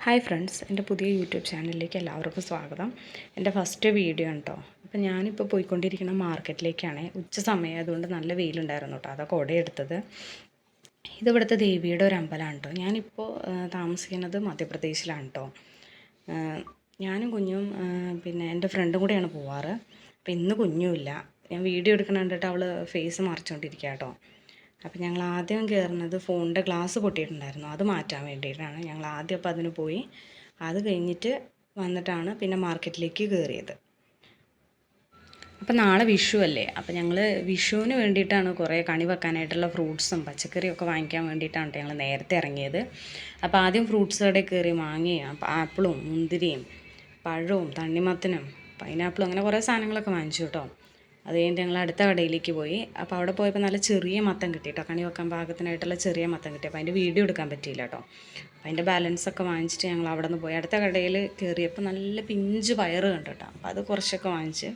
Hi friends, എൻ്റെ പുതിയ YouTube ചാനലിലേക്ക് എല്ലാവർക്കും സ്വാഗതം. എൻ്റെ ഫസ്റ്റ് വീഡിയോ ആണ് കേട്ടോ. അപ്പോൾ ഞാനിപ്പോൾ പോയിക്കൊണ്ടിരിക്കുന്ന മാർക്കറ്റിലേക്കാണ്. ഉച്ച സമയം അതുകൊണ്ട് നല്ല വെയിലുണ്ടായിരുന്നു കേട്ടോ. അതൊക്കെ കുടയെടുത്തത്. ഇതിവിടുത്തെ ദേവിയുടെ ഒരു അമ്പലമാണ് കേട്ടോ. ഞാനിപ്പോൾ താമസിക്കുന്നത് മധ്യപ്രദേശിലാണ് കേട്ടോ. ഞാനും കുഞ്ഞും പിന്നെ എൻ്റെ ഫ്രണ്ടും കൂടെയാണ് പോവാറ്. അപ്പോൾ ഇന്ന് കുഞ്ഞുമില്ല. ഞാൻ വീഡിയോ എടുക്കണം കണ്ടിട്ട് അവൾ ഫേസ് മറച്ചുകൊണ്ടിരിക്കുക കേട്ടോ. അപ്പോൾ ഞങ്ങൾ ആദ്യം കയറുന്നത് ഫോണിൻ്റെ ഗ്ലാസ് പൊട്ടിയിട്ടുണ്ടായിരുന്നു, അത് മാറ്റാൻ വേണ്ടിയിട്ടാണ് ഞങ്ങൾ ആദ്യം. അപ്പോൾ അതിന് പോയി, അത് കഴിഞ്ഞിട്ട് വന്നിട്ടാണ് പിന്നെ മാർക്കറ്റിലേക്ക് കയറിയത്. അപ്പോൾ നാളെ വിഷു അല്ലേ, അപ്പോൾ ഞങ്ങൾ വിഷുവിന് വേണ്ടിയിട്ടാണ് കുറേ കണി വെക്കാനായിട്ടുള്ള ഫ്രൂട്ട്സും പച്ചക്കറിയൊക്കെ വാങ്ങിക്കാൻ വേണ്ടിയിട്ടാണ് ഞങ്ങൾ നേരത്തെ ഇറങ്ങിയത്. അപ്പോൾ ആദ്യം ഫ്രൂട്ട്സ് കടയിൽ കയറി മാങ്ങയും ആപ്പിളും മുന്തിരിയും പഴവും തണ്ണിമത്തനും പൈനാപ്പിളും അങ്ങനെ കുറേ സാധനങ്ങളൊക്കെ വാങ്ങിച്ചു കേട്ടോ. അത് കഴിഞ്ഞിട്ട് ഞങ്ങൾ അടുത്ത കടയിലേക്ക് പോയി. അപ്പോൾ അവിടെ പോയപ്പോൾ നല്ല ചെറിയ മത്തം കിട്ടി കേട്ടോ. കണി വെക്കാൻ പാകത്തിനായിട്ടുള്ള ചെറിയ മത്തം കിട്ടി. അപ്പോൾ അതിൻ്റെ വീഡിയോ എടുക്കാൻ പറ്റിയില്ല കേട്ടോ. അപ്പോൾ അതിൻ്റെ ബാലൻസൊക്കെ വാങ്ങിച്ചിട്ട് ഞങ്ങൾ അവിടെ നിന്ന് പോയി. അടുത്ത കടയിൽ കയറിയപ്പോൾ നല്ല പിഞ്ച് പയറ് കണ്ടു കേട്ടോ. അപ്പോൾ അത് കുറച്ചൊക്കെ വാങ്ങിച്ച്.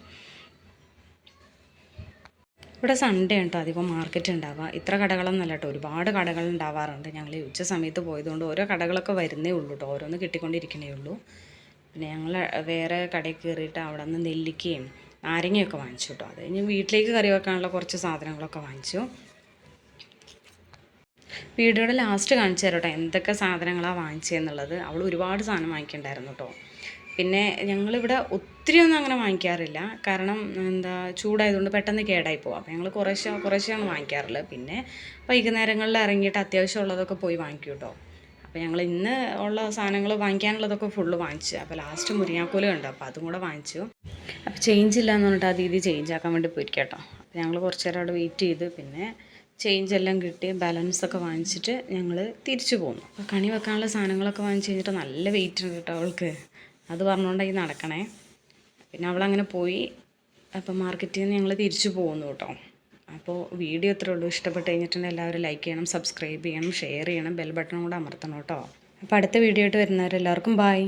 ഇവിടെ സൺഡേ കേട്ടോ അധികം മാർക്കറ്റ് ഉണ്ടാവുക. ഇത്ര കടകളൊന്നുമല്ല കേട്ടോ, ഒരുപാട് കടകൾ ഉണ്ടാവാറുണ്ട്. ഞങ്ങൾ ഉച്ച സമയത്ത് പോയതുകൊണ്ട് ഓരോ കടകളൊക്കെ വരുന്നേ ഉള്ളൂ കേട്ടോ, ഓരോന്ന് കിട്ടിക്കൊണ്ടിരിക്കണേ ഉള്ളൂ. പിന്നെ ഞങ്ങൾ വേറെ കടയിൽ കയറിയിട്ട് അവിടെ നിന്ന് നെല്ലിക്കയും നാരങ്ങയൊക്കെ വാങ്ങിച്ചു കേട്ടോ. അത് കഴിഞ്ഞ് വീട്ടിലേക്ക് കറി വെക്കാനുള്ള കുറച്ച് സാധനങ്ങളൊക്കെ വാങ്ങിച്ചു. വീഡിയോയുടെ ലാസ്റ്റ് കാണിച്ചു തരാം കേട്ടോ എന്തൊക്കെ സാധനങ്ങളാണ് വാങ്ങിച്ചതെന്നുള്ളത്. അവൾ ഒരുപാട് സാധനം വാങ്ങിക്കണ്ടായിരുന്നു കേട്ടോ. പിന്നെ ഞങ്ങളിവിടെ ഒത്തിരി ഒന്നും അങ്ങനെ വാങ്ങിക്കാറില്ല, കാരണം ചൂടായതുകൊണ്ട് പെട്ടെന്ന് കേടായി പോകും. അപ്പോൾ ഞങ്ങൾ കുറേശ്ശെയാണ് വാങ്ങിക്കാറുള്ളത്. പിന്നെ വൈകുന്നേരങ്ങളിൽ ഇറങ്ങിയിട്ട് അത്യാവശ്യമുള്ളതൊക്കെ പോയി വാങ്ങിക്കും കേട്ടോ. അപ്പോൾ ഞങ്ങൾ ഇന്ന് ഉള്ള സാധനങ്ങൾ വാങ്ങിക്കാനുള്ളതൊക്കെ ഫുള്ള് വാങ്ങിച്ചു. അപ്പോൾ ലാസ്റ്റ് മുരിങ്ങാക്കോല് കണ്ടു, അപ്പോൾ അതും കൂടെ വാങ്ങിച്ചു. അപ്പോൾ ചേഞ്ച് ഇല്ല എന്ന് പറഞ്ഞിട്ട് ആ രീതി ചേഞ്ച് ആക്കാൻ വേണ്ടി പോയിരിക്കാം കേട്ടോ. അപ്പോൾ ഞങ്ങൾ കുറച്ച് നേരം അവിടെ വെയിറ്റ് ചെയ്ത് പിന്നെ ചേഞ്ച് എല്ലാം കിട്ടി ബാലൻസൊക്കെ വാങ്ങിച്ചിട്ട് ഞങ്ങൾ തിരിച്ചു പോന്നു. അപ്പോൾ കണി വെക്കാനുള്ള സാധനങ്ങളൊക്കെ വാങ്ങിച്ച് കഴിഞ്ഞിട്ട് നല്ല വെയിറ്റ് ഉണ്ട് കേട്ടോ അവൾക്ക്. അത് പറഞ്ഞുകൊണ്ടായി നടക്കണേ. പിന്നെ അവളങ്ങനെ പോയി. അപ്പോൾ മാർക്കറ്റിൽ നിന്ന് ഞങ്ങൾ തിരിച്ചു പോകുന്നു കേട്ടോ. അപ്പോൾ വീഡിയോ ഇത്രേ ഉള്ളൂ. ഇഷ്ടപ്പെട്ട് കഴിഞ്ഞിട്ടുണ്ടെങ്കിൽ എല്ലാവരും ലൈക്ക് ചെയ്യണം, സബ്സ്ക്രൈബ് ചെയ്യണം, ഷെയർ ചെയ്യണം, ബെൽ ബട്ടൺ കൂടെ അമർത്തണം കേട്ടോ. അപ്പോൾ അടുത്ത വീഡിയോ ആയിട്ട് വരുന്നവരെല്ലാവർക്കും ബൈ.